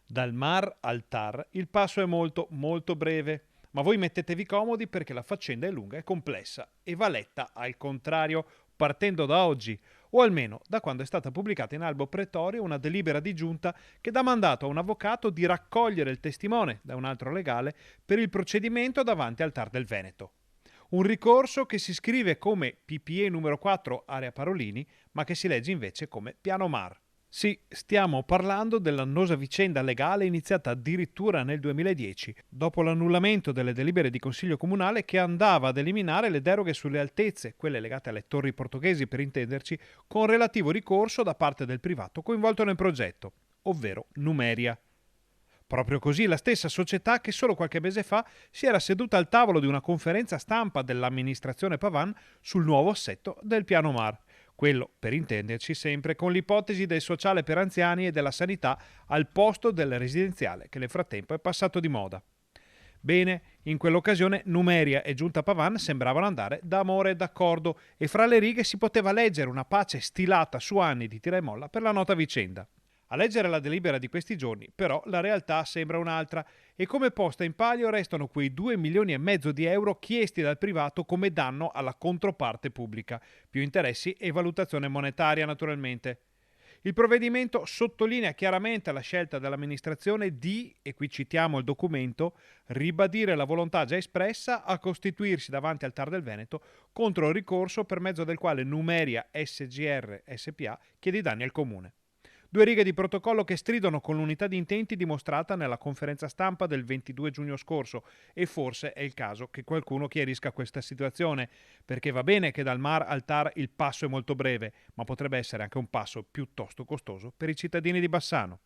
Dal Mar al TAR il passo è molto molto breve, ma voi mettetevi comodi perché la faccenda è lunga e complessa e va letta al contrario, partendo da oggi, o almeno da quando è stata pubblicata in albo pretorio una delibera di giunta che dà mandato a un avvocato di raccogliere il testimone da un altro legale per il procedimento davanti al TAR del Veneto. Un ricorso che si scrive come PPE numero 4 Area Parolini, ma che si legge invece come Piano Mar. Sì, stiamo parlando dell'annosa vicenda legale iniziata addirittura nel 2010, dopo l'annullamento delle delibere di Consiglio Comunale che andava ad eliminare le deroghe sulle altezze, quelle legate alle torri portoghesi per intenderci, con relativo ricorso da parte del privato coinvolto nel progetto, ovvero Numeria. Proprio così la stessa società che solo qualche mese fa si era seduta al tavolo di una conferenza stampa dell'amministrazione Pavan sul nuovo assetto del piano Mar. Quello, per intenderci, sempre con l'ipotesi del sociale per anziani e della sanità al posto del residenziale, che nel frattempo è passato di moda. Bene, in quell'occasione Numeria e Giunta Pavan sembravano andare d'amore e d'accordo e fra le righe si poteva leggere una pace stilata su anni di tira e molla per la nota vicenda. A leggere la delibera di questi giorni, però, la realtà sembra un'altra e come posta in palio restano quei 2 milioni e mezzo di euro chiesti dal privato come danno alla controparte pubblica, più interessi e valutazione monetaria naturalmente. Il provvedimento sottolinea chiaramente la scelta dell'amministrazione di, e qui citiamo il documento, ribadire la volontà già espressa a costituirsi davanti al TAR del Veneto contro il ricorso per mezzo del quale Numeria SGR SPA chiede i danni al comune. Due righe di protocollo che stridono con l'unità di intenti dimostrata nella conferenza stampa del 22 giugno scorso e forse è il caso che qualcuno chiarisca questa situazione, perché va bene che dal Mar al TAR il passo è molto breve, ma potrebbe essere anche un passo piuttosto costoso per i cittadini di Bassano.